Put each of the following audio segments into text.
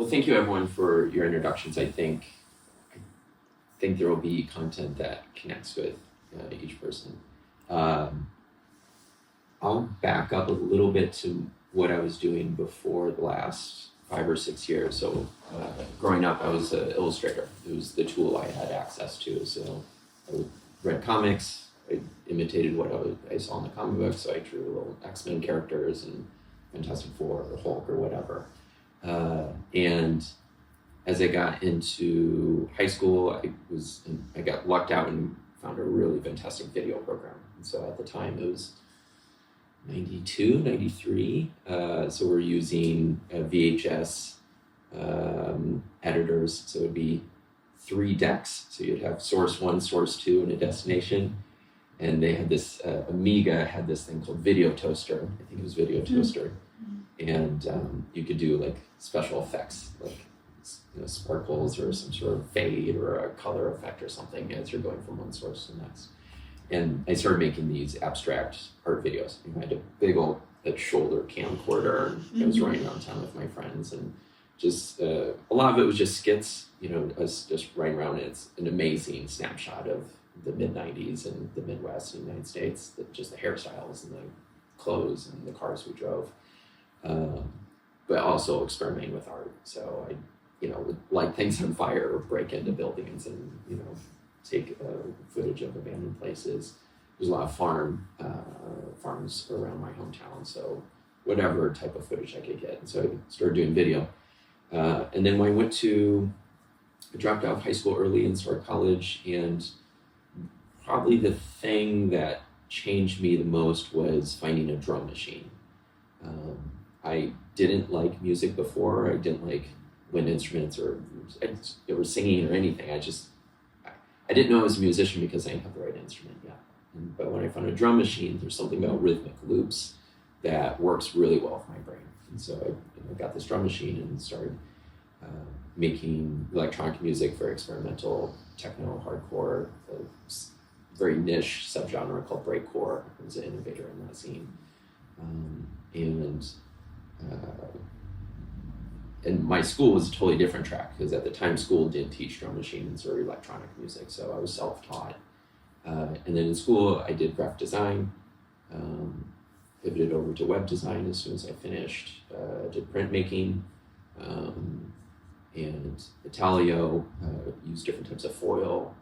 thank you everyone for your introductions. I think there will be content that connects with each person. I'll back up a little bit to what I was doing before the last 5 or 6 years. So growing up, I was an illustrator. It was the tool I had access to. So I read comics. I imitated what I saw in the comic books. So I drew little X-Men characters and Fantastic Four or Hulk or whatever. And as I got into high school, I got lucked out and found a really fantastic video program. And so at the time it was 92, 93. So we're using VHS editors. So it'd be 3 decks. So you'd have source 1, source 2, and a destination. And they had this, Amiga had this thing called Video Toaster. I think it was Video Toaster. And you could do like special effects, like sparkles or some sort of fade or a color effect or something as you're going from one source to the next. And I started making these abstract art videos. I had a big old shoulder camcorder, and I was running around town with my friends, and just a lot of it was just skits, us just running around. And it's an amazing snapshot of the mid-90s and the Midwest and the United States, just the hairstyles and the clothes and the cars we drove. But also experimenting with art. So I, would light things on fire or break into buildings and, take footage of abandoned places. There's a lot of farms around my hometown. So whatever type of footage I could get. And so I started doing video. And then when I dropped out of high school early and started college, and probably the thing that changed me the most was finding a drum machine. I didn't like music before. I didn't like wind instruments or singing or anything. I didn't know I was a musician because I didn't have the right instrument yet. But when I found a drum machine, there's something about rhythmic loops that works really well with my brain. And so I got this drum machine and started making electronic music, very experimental, techno, hardcore, a very niche subgenre called breakcore. I was an innovator in that scene. And my school was a totally different track, because at the time school didn't teach drum machines or electronic music, so I was self-taught. And then in school I did graphic design, pivoted over to web design as soon as I finished, did printmaking, and Italio, used different types of foil,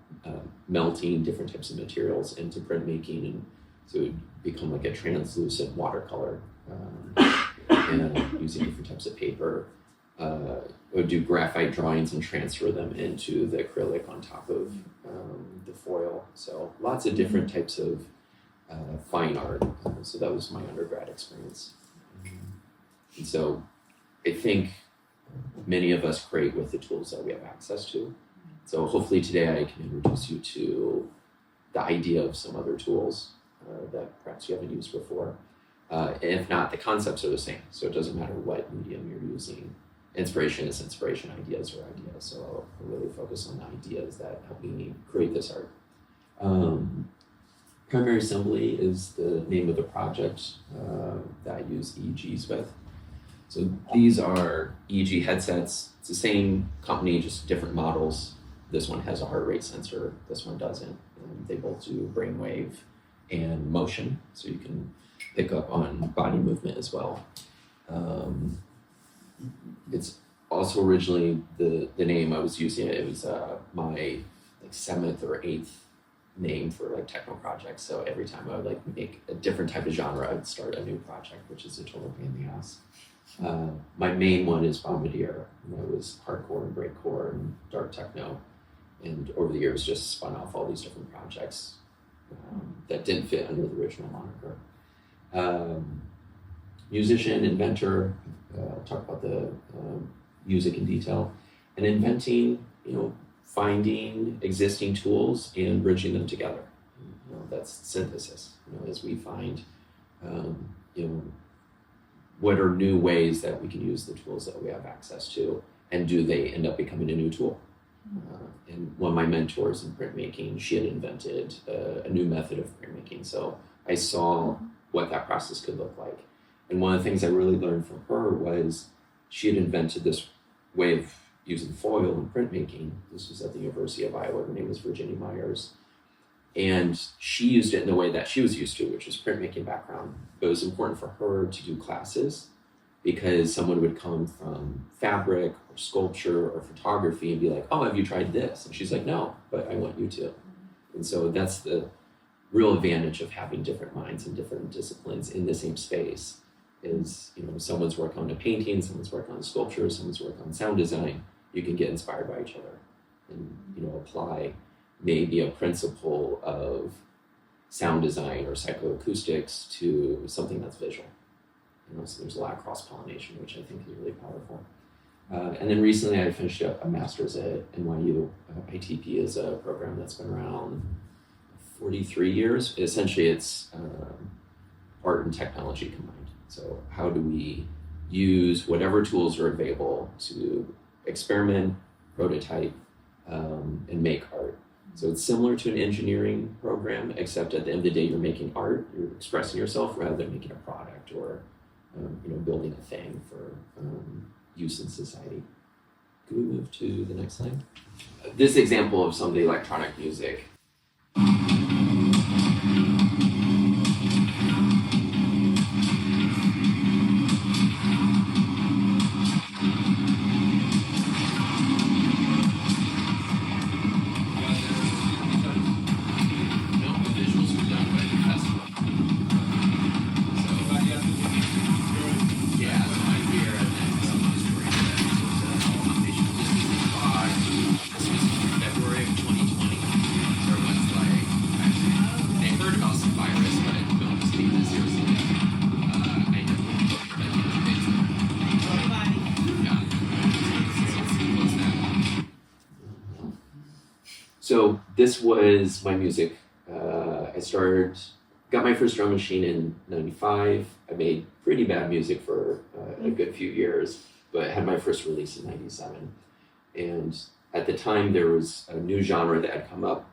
melting different types of materials into printmaking, and so it would become like a translucent watercolor, and using different types of paper. I would do graphite drawings and transfer them into the acrylic on top of the foil. So lots of different types of fine art. So that was my undergrad experience. And so I think many of us create with the tools that we have access to. So hopefully today I can introduce you to the idea of some other tools that perhaps you haven't used before. If not, the concepts are the same. So it doesn't matter what medium you're using. Inspiration is inspiration, ideas are ideas. So I'll really focus on the ideas that help me create this art. Primary Assembly is the name of the project that I use EEGs with. So these are EEG headsets. It's the same company, just different models. This one has a heart rate sensor, this one doesn't. And they both do brainwave and motion, so you can pick up on body movement as well. It's also originally the name I was using. It was my 7th or 8th name for techno projects. So every time I would make a different type of genre, I would start a new project, which is a total pain in the ass. My main one is Bombardier, and that was hardcore and breakcore and dark techno. And over the years, just spun off all these different projects that didn't fit under the original moniker. Musician, inventor, I'll talk about the music in detail, and inventing, finding existing tools and bridging them together. That's synthesis. As we find, what are new ways that we can use the tools that we have access to, and do they end up becoming a new tool? And one of my mentors in printmaking, she had invented a new method of printmaking. So I saw what that process could look like. And one of the things I really learned from her was she had invented this way of using foil and printmaking. This was at the University of Iowa. Her name was Virginia Myers. And she used it in the way that she was used to, which was printmaking background. But it was important for her to do classes because someone would come from fabric or sculpture or photography and be like, oh, have you tried this? And she's like, no, but I want you to. And so that's the real advantage of having different minds and different disciplines in the same space is, someone's work on a painting, someone's work on sculpture, someone's work on sound design. You can get inspired by each other and, apply maybe a principle of sound design or psychoacoustics to something that's visual. So there's a lot of cross-pollination, which I think is really powerful. And then recently I finished up a master's at NYU. ITP is a program that's been around 43 years. Essentially, it's art and technology combined. So how do we use whatever tools are available to experiment, prototype, and make art? So it's similar to an engineering program, except at the end of the day, you're making art, you're expressing yourself rather than making a product or building a thing for use in society. Could we move to the next slide? This example of some of the electronic music. So this was my music. Got my first drum machine in '95. I made pretty bad music for a good few years, but had my first release in '97. And at the time, there was a new genre that had come up.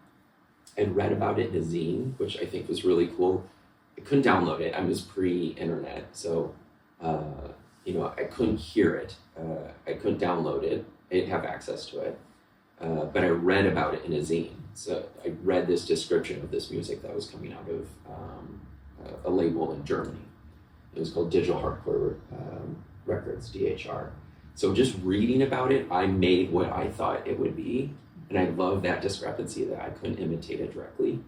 I'd read about it in a zine, which I think was really cool. I couldn't download it. I was pre-internet, so I couldn't hear it. I couldn't download it. I didn't have access to it. But I read about it in a zine. So I read this description of this music that was coming out of a label in Germany. It was called Digital Hardcore Records, DHR. So just reading about it, I made what I thought it would be. And I love that discrepancy that I couldn't imitate it directly.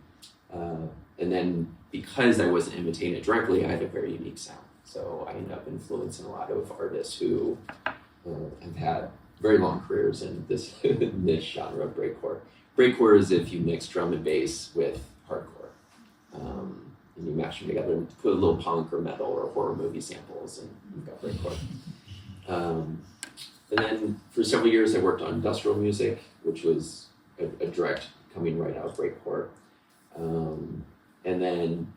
And then because I wasn't imitating it directly, I had a very unique sound. So I ended up influencing a lot of artists who have had very long careers in this genre of breakcore. Breakcore is if you mix drum and bass with hardcore, and you mash them together and put a little punk or metal or horror movie samples, and you've got breakcore. And then for several years, I worked on industrial music, which was a direct coming right out of breakcore. And then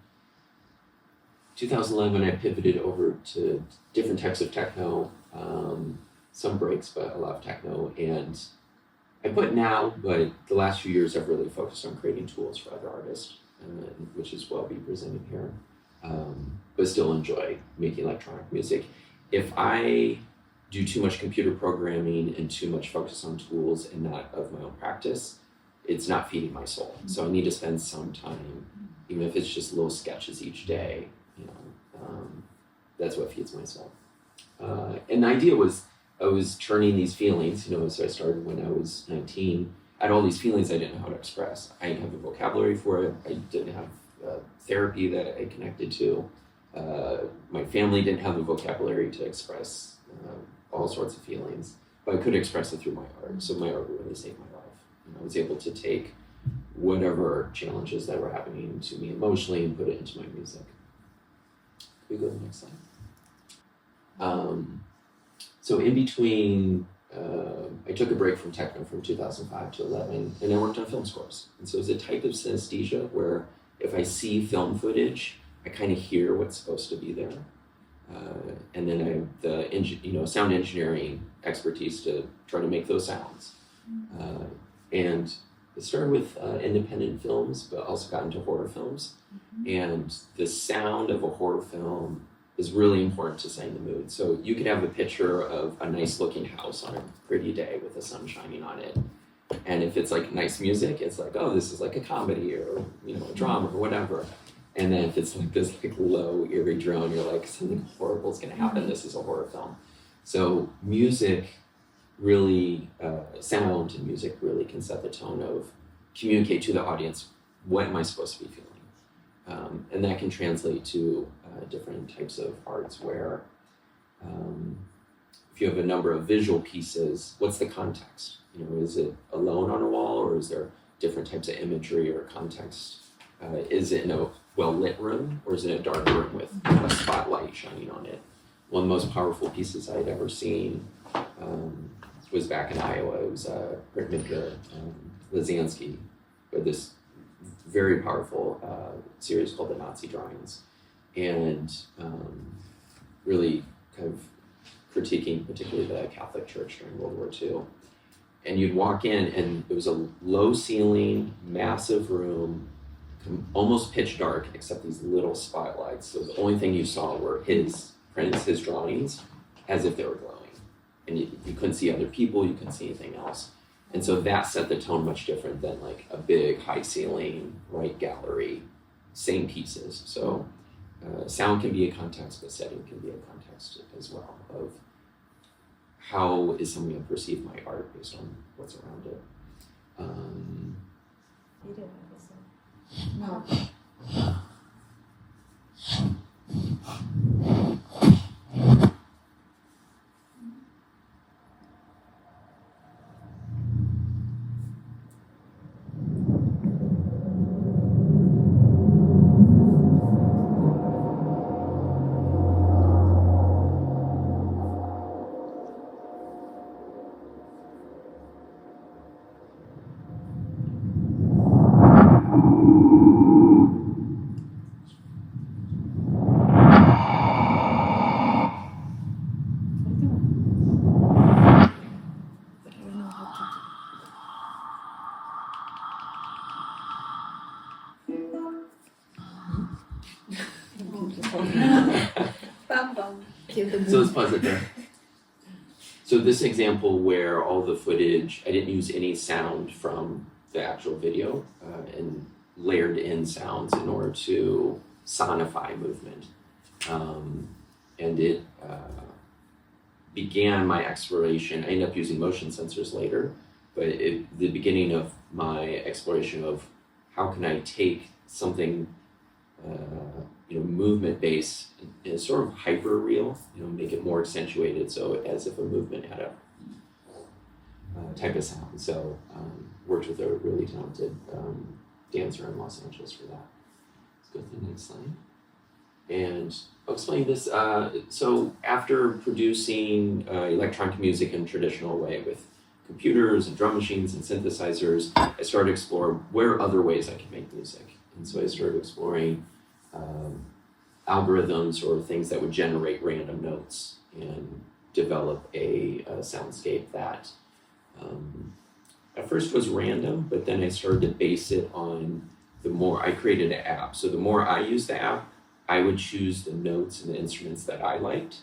2011, I pivoted over to different types of techno. Some breaks, but a lot of techno. And I put now, but the last few years I've really focused on creating tools for other artists, which is what I'll be presenting here. But still enjoy making electronic music. If I do too much computer programming and too much focus on tools and not of my own practice, it's not feeding my soul. So I need to spend some time, even if it's just little sketches each day, that's what feeds my soul. And the idea was, I was turning these feelings, so I started when I was 19. I had all these feelings I didn't know how to express. I didn't have a vocabulary for it. I didn't have therapy that I connected to. My family didn't have the vocabulary to express all sorts of feelings, but I could express it through my art. So my art really saved my life. I was able to take whatever challenges that were happening to me emotionally and put it into my music. Can we go to the next slide? So in between, I took a break from techno from 2005 to 11, and I worked on film scores. And so it's a type of synesthesia where if I see film footage, I kind of hear what's supposed to be there. And then I have the sound engineering expertise to try to make those sounds. And it started with independent films, but also got into horror films. And the sound of a horror film is really important to setting the mood. So you could have a picture of a nice looking house on a pretty day with the sun shining on it. And if it's like nice music, it's like, oh, this is like a comedy or, you know, a drama or whatever. And then if it's like this like low, eerie drone, you're like, something horrible is gonna happen. This is a horror film. So music really, sound and music really can set the tone of communicate to the audience, what am I supposed to be feeling? And that can translate to different types of arts where if you have a number of visual pieces, what's the context? You know, is it alone on a wall, or is there different types of imagery or context? Is it in a well-lit room, or is it a dark room with a spotlight shining on it? One of the most powerful pieces I'd ever seen was back in Iowa. It was a printmaker, Lizansky, with this very powerful series called the Nazi Drawings, and really kind of critiquing particularly the Catholic Church during World War II. And you'd walk in and it was a low ceiling, massive room, almost pitch dark, except these little spotlights. So the only thing you saw were his prints, his drawings, as if they were glowing. And you couldn't see other people, you couldn't see anything else. And so that set the tone much different than like a big high ceiling, right gallery, same pieces. So sound can be a context, but setting can be a context as well of how is someone going to perceive my art based on what's around it. You didn't have this one. No. So let's pause it there. So this example where all the footage, I didn't use any sound from the actual video and layered in sounds in order to sonify movement. And it began my exploration. I ended up using motion sensors later, but the beginning of my exploration of how can I take something movement based and sort of hyper real, make it more accentuated, so as if a movement had a type of sound. So worked with a really talented dancer in Los Angeles for that. Let's go to the next slide. And I'll explain this. So after producing electronic music in a traditional way with computers and drum machines and synthesizers, I started to explore where are other ways I can make music. And so I started exploring algorithms or things that would generate random notes and develop a soundscape that at first was random, but then I started to base it on the more I created an app. So the more I used the app, I would choose the notes and the instruments that I liked,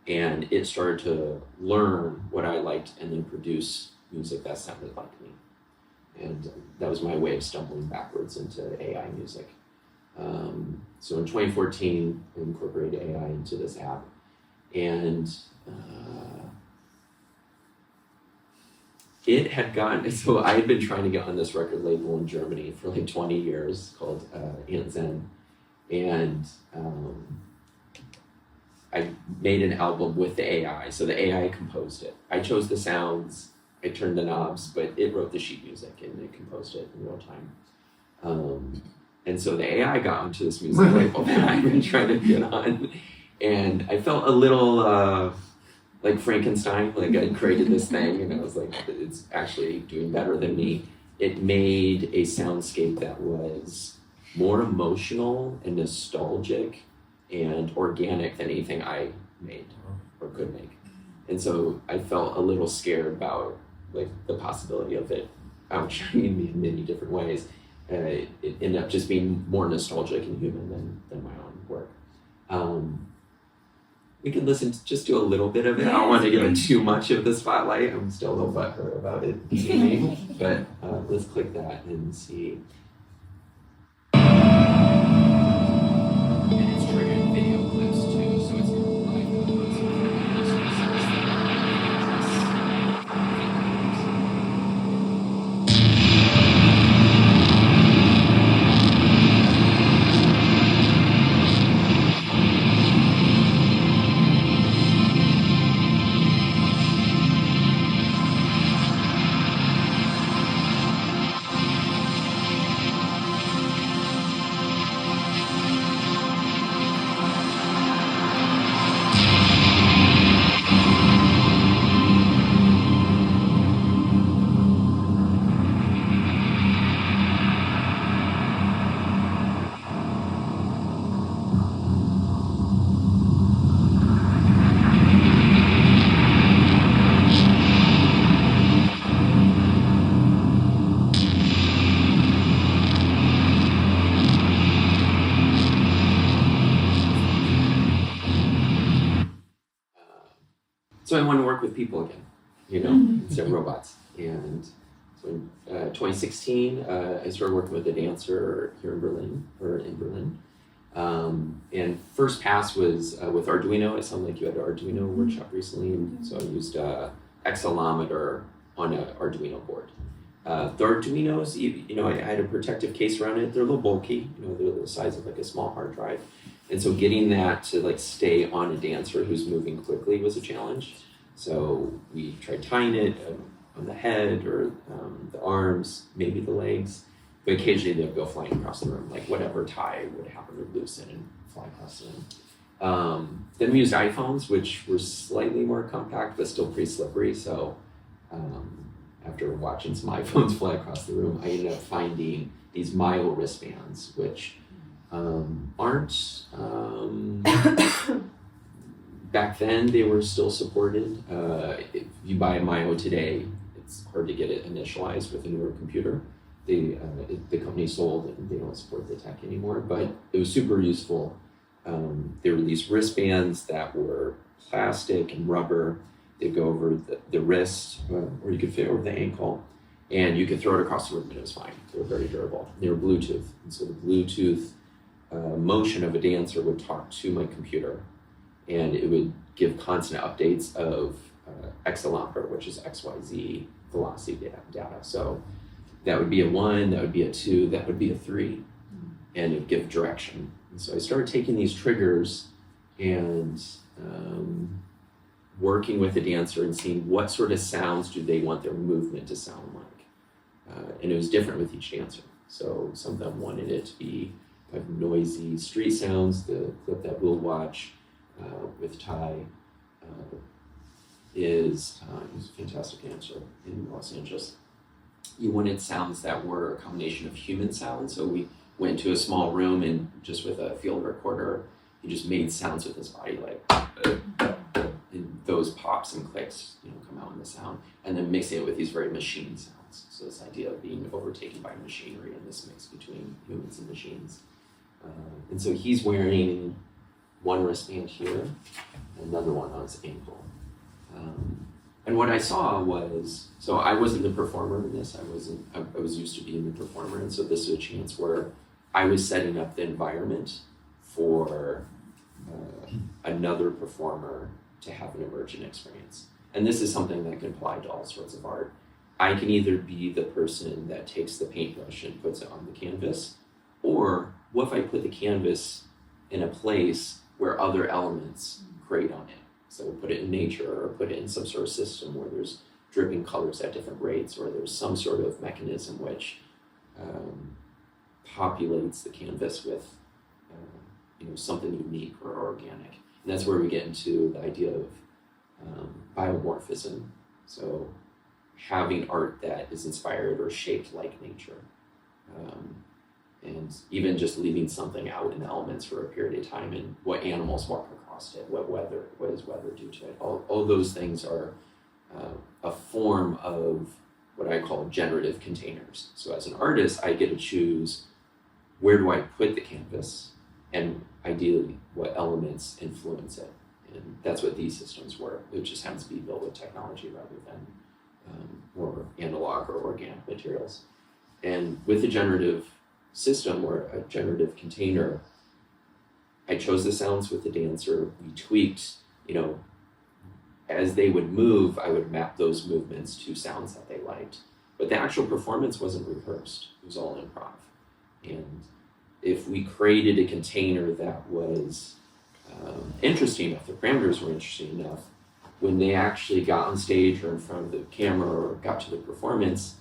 and it started to learn what I liked and then produce music that sounded like me. And that was my way of stumbling backwards into AI music. So in 2014, I incorporated AI into this app, and it had gotten, so I had been trying to get on this record label in Germany for like 20 years called Antzen, and I made an album with the AI, so the AI composed it. I chose the sounds, I turned the knobs, but it wrote the sheet music and it composed it in real time. And so the AI got onto this music label that I've been trying to get on. And I felt a little like Frankenstein, like I created this thing and I was like, it's actually doing better than me. It made a soundscape that was more emotional and nostalgic and organic than anything I made or could make. And so I felt a little scared about like the possibility of it outshining me in many different ways. It ended up just being more nostalgic and human than my own work. we can listen to just do a little bit of it. I don't want to give it too much of the spotlight. I'm still a little butthurt about it, but let's click that and see. And it's triggering video clips too, so it's so I want to work with people again, instead of robots. And so in 2016, I started working with a dancer here in Berlin. And first pass was with Arduino. It sounded like you had an Arduino workshop recently, and so I used accelerometer on an Arduino board. The Arduinos, I had a protective case around it. They're a little bulky, they're the size of like a small hard drive. And so getting that to like stay on a dancer who's moving quickly was a challenge. So we tried tying it on the head or the arms, maybe the legs, but occasionally they'd go flying across the room, like whatever tie would happen to loosen and fly across the room. Then we used iPhones, which were slightly more compact, but still pretty slippery. So after watching some iPhones fly across the room, I ended up finding these Myo wristbands, which aren't back then they were still supported. If you buy a Myo today, it's hard to get it initialized with a newer computer. The company sold and they don't support the tech anymore, but it was super useful. There were these wristbands that were plastic and rubber. They'd go over the wrist, or you could fit over the ankle, and you could throw it across the room and it was fine. They were very durable. They were Bluetooth, and so the Bluetooth motion of a dancer would talk to my computer, and it would give constant updates of accelerometer, which is XYZ velocity data. So that would be a 1, that would be a 2, that would be a 3, and it would give direction. And so I started taking these triggers and working with the dancer and seeing what sort of sounds do they want their movement to sound like. And it was different with each dancer. So some of them wanted it to be kind of noisy street sounds. The clip that we'll watch with Ty is he's a fantastic dancer in Los Angeles. He wanted sounds that were a combination of human sounds. So we went to a small room and just with a field recorder, he just made sounds with his body, like, and those pops and clicks, come out in the sound, and then mixing it with these very machine sounds. So this idea of being overtaken by machinery and this mix between humans and machines. And so he's wearing one wristband here, and another one on his ankle. And what I saw was, so I wasn't the performer in this. I was used to being the performer, and so this was a chance where I was setting up the environment for another performer to have an emergent experience. And this is something that can apply to all sorts of art. I can either be the person that takes the paintbrush and puts it on the canvas, or what if I put the canvas in a place where other elements grade on it? So put it in nature, or put it in some sort of system where there's dripping colors at different rates, or there's some sort of mechanism which populates the canvas with something unique or organic. And that's where we get into the idea of biomorphism. So having art that is inspired or shaped like nature. And even just leaving something out in the elements for a period of time, and what animals walk across it, what does weather do to it. All those things are a form of what I call generative containers. So as an artist, I get to choose where do I put the canvas, and ideally what elements influence it. And that's what these systems were. It just happens to be built with technology rather than more analog or organic materials. And with the generative system or a generative container, I chose the sounds with the dancer. We tweaked, as they would move, I would map those movements to sounds that they liked. But the actual performance wasn't rehearsed. It was all improv. And if we created a container that was interesting enough, the parameters were interesting enough, when they actually got on stage or in front of the camera or got to the performance,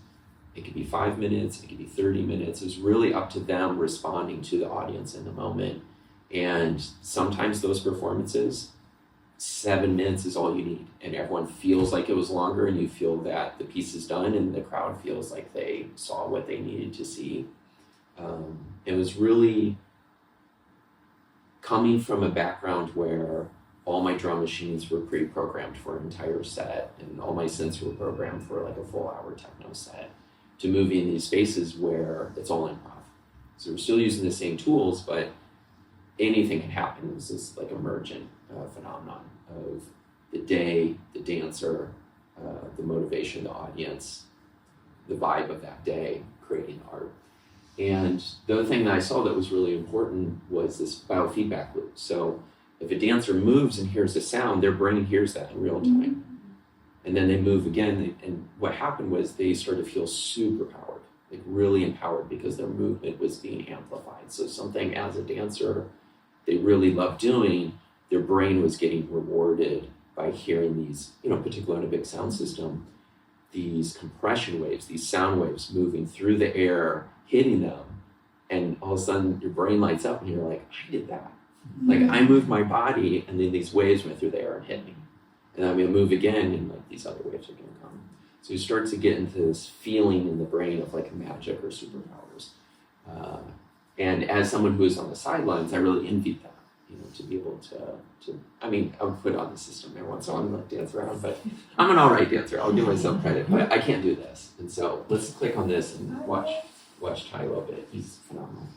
it could be 5 minutes, it could be 30 minutes. It was really up to them responding to the audience in the moment. And sometimes those performances, 7 minutes is all you need. And everyone feels like it was longer, and you feel that the piece is done and the crowd feels like they saw what they needed to see. It was really coming from a background where all my drum machines were pre-programmed for an entire set, and all my synths were programmed for like a full hour techno set, to moving in these spaces where it's all improv. So we're still using the same tools, but anything can happen. This is like emergent phenomenon of the day, the dancer, the motivation, the audience, the vibe of that day, creating art. And the other thing that I saw that was really important was this biofeedback loop. So if a dancer moves and hears a sound, their brain hears that in real time. And then they move again. And what happened was they started to feel super powered, like really empowered, because their movement was being amplified. So something as a dancer they really loved doing, their brain was getting rewarded by hearing these, particularly on a big sound system, these compression waves, these sound waves moving through the air, hitting them. And all of a sudden your brain lights up and you're like, I did that. Like I moved my body and then these waves went through the air and hit me. And I'm gonna move again and like these other waves are gonna come. So you start to get into this feeling in the brain of like magic or superpowers. And as someone who is on the sidelines, I really envied that, to be able to I would put on the system every once in a while and like dance around, but I'm an all right dancer, I'll give myself credit, but I can't do this. And so let's click on this and watch Ty a little bit. He's phenomenal.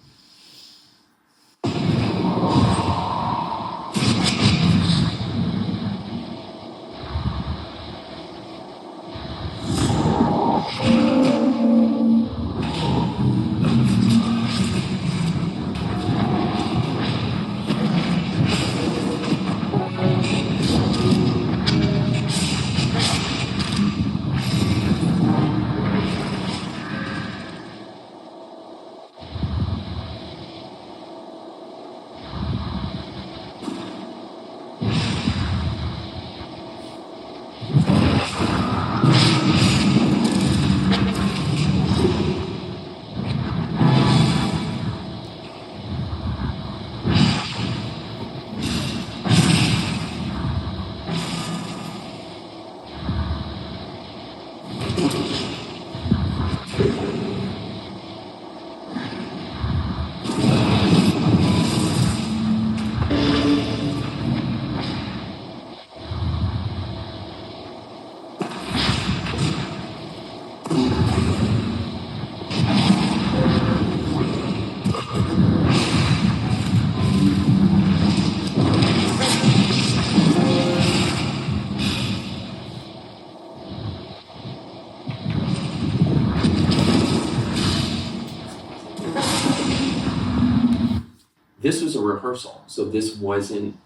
This was a rehearsal, so this wasn't,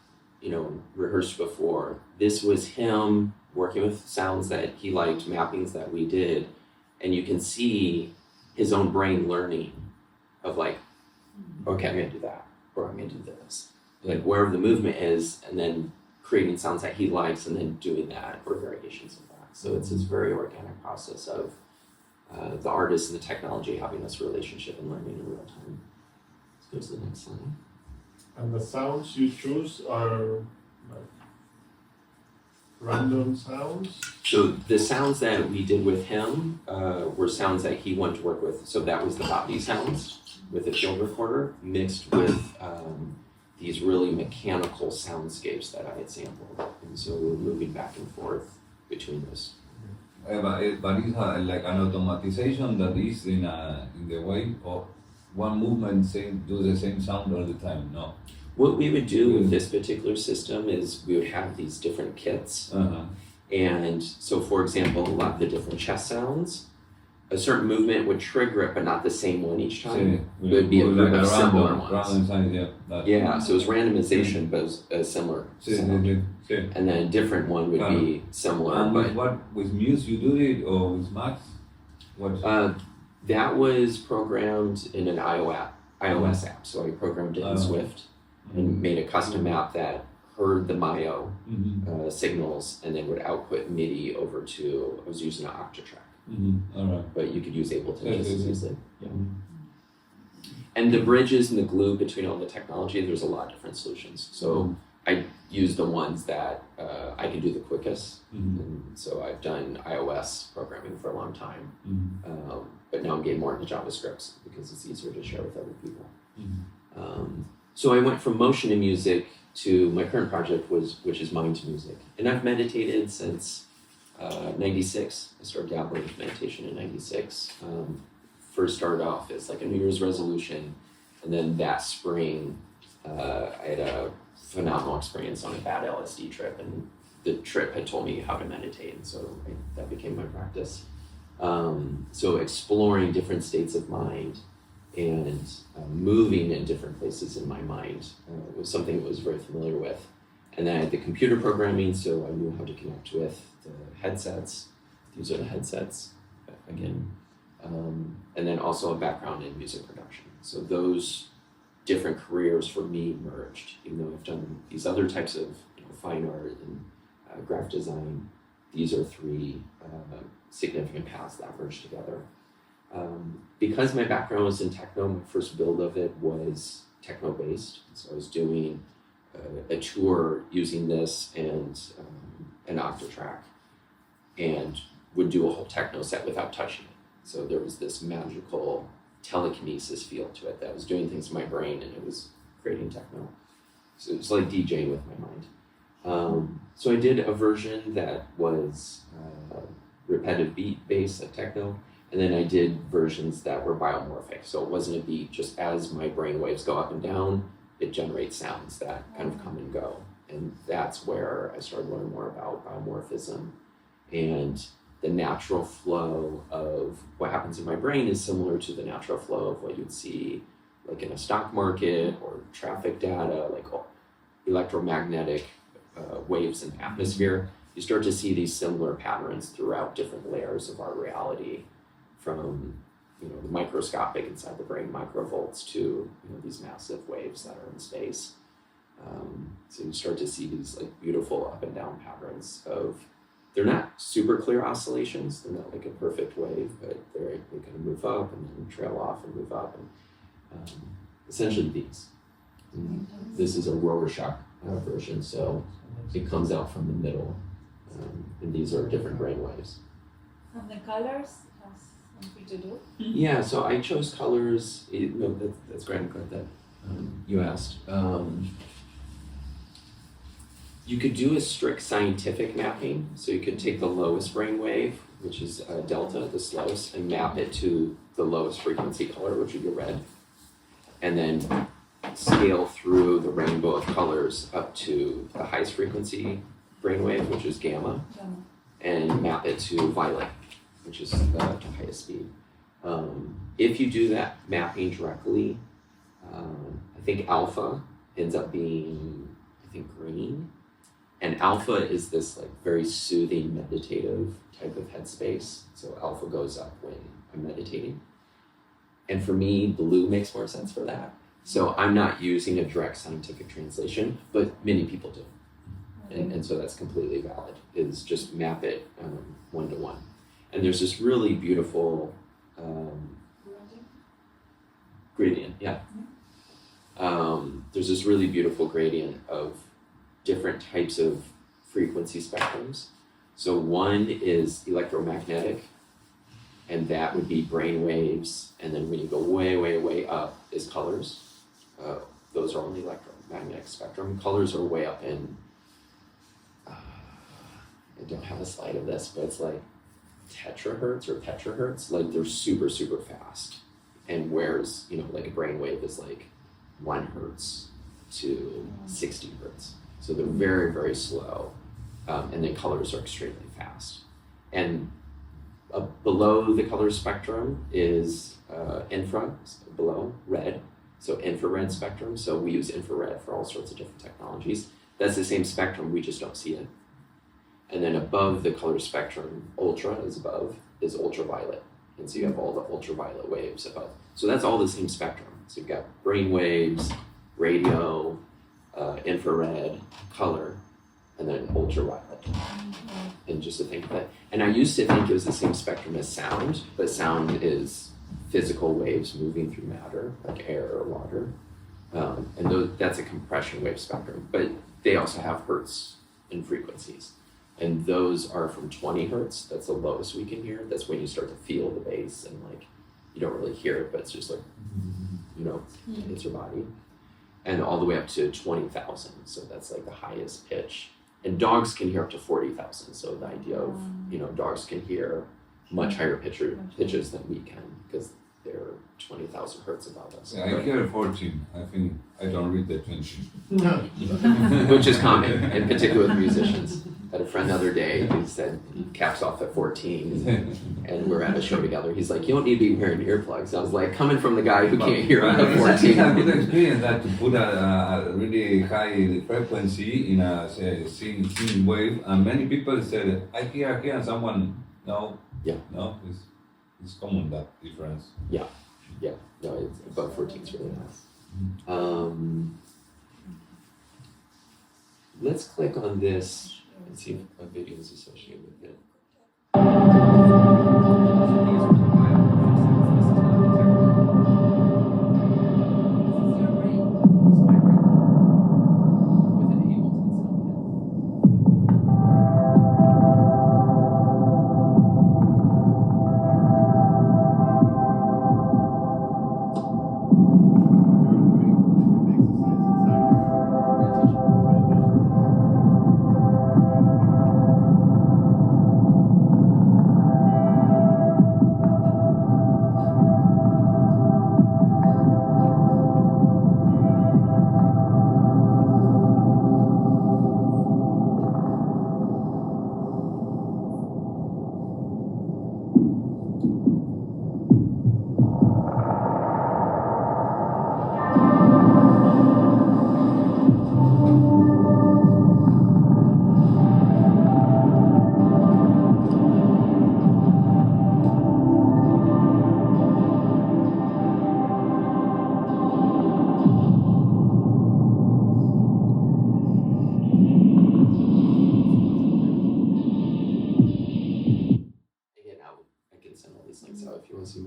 rehearsed before. This was him working with sounds that he liked, mappings that we did, and you can see his own brain learning of like, okay, I'm gonna do that, or I'm gonna do this. Like wherever the movement is, and then creating sounds that he likes, and then doing that, or variations of that. So it's this very organic process of the artist and the technology having this relationship and learning in real time. Let's go to the next slide. And the sounds you choose are like random sounds? So the sounds that we did with him were sounds that he wanted to work with. So that was the body sounds with a field recorder mixed with these really mechanical soundscapes that I had sampled. And so we were moving back and forth between those. But it's like an automatization that is in the way of one movement do the same sound all the time, no? What we would do with this particular system is we would have these different kits. And so, for example, a lot of the different chest sounds, a certain movement would trigger it, but not the same one each time. It would be a group of similar ones. Random signs, Yeah, so it was randomization, but it was a similar sound. And then a different one would be similar. And But with Muse you do it or with Max? What? that was programmed in an iOS app. So I programmed it in Swift and made a custom app that heard the Myo signals and then would output MIDI over to, I was using an Octatrack. All right. But you could use Ableton just as easily. Yeah. Mm-hmm. And the bridges and the glue between all the technology, there's a lot of different solutions. So I use the ones that I can do the quickest. And so I've done iOS programming for a long time. But now I'm getting more into JavaScript because it's easier to share with other people. So I went from motion to music to my current project, which is mind to music. And I've meditated since 96. I started dabbling with meditation in 96. First started off as like a New Year's resolution. And then that spring, I had a phenomenal experience on a bad LSD trip. And the trip had told me how to meditate. And so that became my practice. So exploring different states of mind and moving in different places in my mind was something I was very familiar with. And then I had the computer programming, so I knew how to connect with the headsets. These are the headsets, again. And then also a background in music production. So those different careers for me merged, even though I've done these other types of fine art and graphic design. These are three significant paths that merged together. Because my background was in techno, my first build of it was techno-based. So I was doing a tour using this and an Octatrack and would do a whole techno set without touching it. So there was this magical telekinesis feel to it that was doing things to my brain and it was creating techno. So it was like DJing with my mind. So I did a version that was repetitive beat based like techno. And then I did versions that were biomorphic. So it wasn't a beat, just as my brain waves go up and down, it generates sounds that kind of come and go. And that's where I started learning more about biomorphism. And the natural flow of what happens in my brain is similar to the natural flow of what you'd see like in a stock market or traffic data, like electromagnetic waves in the atmosphere. You start to see these similar patterns throughout different layers of our reality, from the microscopic inside the brain, microvolts, to these massive waves that are in space. So you start to see these like beautiful up and down patterns of, they're not super clear oscillations, they're not like a perfect wave, but they kind of move up and then trail off and move up, and essentially these. And this is a Rorschach version, so it comes out from the middle, and these are different brain waves. And the colors has something to do? Yeah, so I chose colors. That's great. I'm glad that you asked. You could do a strict scientific mapping. So you could take the lowest brain wave, which is delta, the slowest, and map it to the lowest frequency color, which would be red. And then scale through the rainbow of colors up to the highest frequency brainwave, which is gamma, and map it to violet, which is the highest speed. If you do that mapping directly, I think alpha ends up being, green. And alpha is this like very soothing, meditative type of headspace. So alpha goes up when I'm meditating. And for me, blue makes more sense for that. So I'm not using a direct scientific translation, but many people do. And so that's completely valid, is just map it one-to-one. And there's this really beautiful gradient, yeah. There's this really beautiful gradient of different types of frequency spectrums. So one is electromagnetic, and that would be brain waves. And then when you go way, way, way up is colors. Those are only electromagnetic spectrum. Colors are way up in, I don't have a slide of this, but it's like tetrahertz or petrahertz. Like they're super, super fast. And whereas, like a brain wave is like 1 hertz to 60 hertz. So they're very, very slow. And then colors are extremely fast. And below the color spectrum is infra, below red, so infrared spectrum. So we use infrared for all sorts of different technologies. That's the same spectrum, we just don't see it. And then above the color spectrum, ultra is above, is ultraviolet. And so you have all the ultraviolet waves above. So that's all the same spectrum. So you've got brain waves, radio, infrared, color, and then ultraviolet. And just to think of that. And I used to think it was the same spectrum as sound, but sound is physical waves moving through matter, like air or water. And that's a compression wave spectrum. But they also have hertz and frequencies. And those are from 20 hertz. That's the lowest we can hear. That's when you start to feel the bass and like, you don't really hear it, but it's just like, you know, it hits your body. And all the way up to 20,000. So that's like the highest pitch. And dogs can hear up to 40,000. So the idea of, you know, dogs can hear much higher pitches than we can because they're 20,000 hertz above us. Yeah, I hear 14. I think I don't read the 20. Which is common, in particular with musicians. I had a friend the other day who said he caps off at 14, and we're at a show together. He's like, "You don't need to be wearing earplugs." I was like, coming from the guy who can't hear at 14. It's a good experience that to put a really high frequency in a sing wave, and many people said, "I hear," and someone no, it's common that difference. Yeah, no, it's above 14 is really nice. Let's click on this and see if a video is associated with it.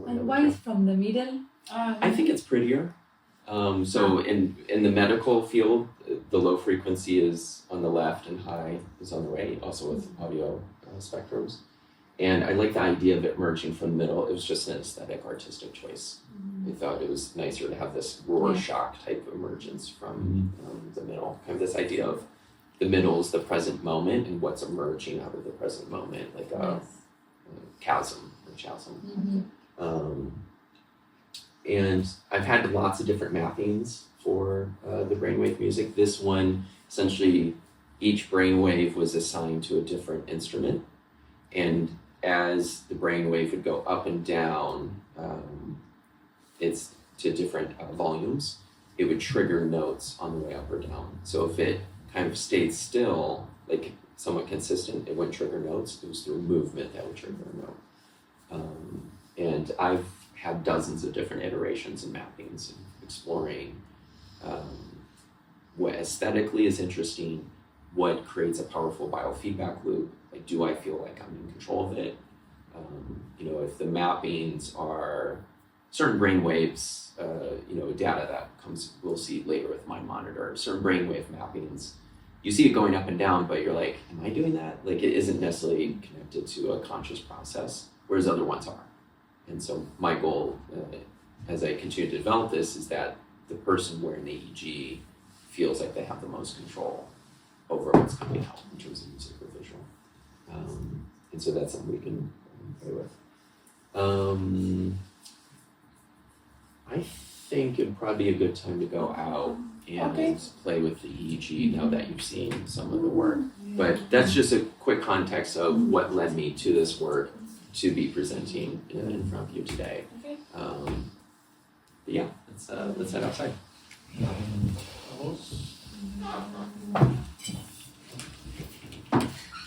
And why is from the middle? I think it's prettier. So in the medical field, the low frequency is on the left and high is on the right, also with audio spectrums. And I like the idea of it merging from the middle. It was just an aesthetic, artistic choice. I thought it was nicer to have this Rorschach type of emergence from the middle. Kind of this idea of the middle is the present moment and what's emerging out of the present moment, like a chasm or chasm. And I've had lots of different mappings for the brainwave music. This one, essentially, each brainwave was assigned to a different instrument. And as the brainwave would go up and down, it's to different volumes, it would trigger notes on the way up or down. So if it kind of stayed still, like somewhat consistent, it wouldn't trigger notes. It was through movement that would trigger a note. And I've had dozens of different iterations and mappings and exploring what aesthetically is interesting, what creates a powerful biofeedback loop. Like, do I feel like I'm in control of it? If the mappings are certain brainwaves, data that comes, we'll see later with my monitor, certain brainwave mappings, you see it going up and down, but you're like, am I doing that? Like, it isn't necessarily connected to a conscious process, whereas other ones are. And so my goal, as I continue to develop this, is that the person wearing the EEG feels like they have the most control over what's coming out in terms of music or visual. And so that's something we can play with. I think it'd probably be a good time to go out and Okay. play with the EEG now that you've seen some of the work. But that's just a quick context of what led me to this work to be presenting in front of you today. Okay. But yeah, let's head outside. Vamos.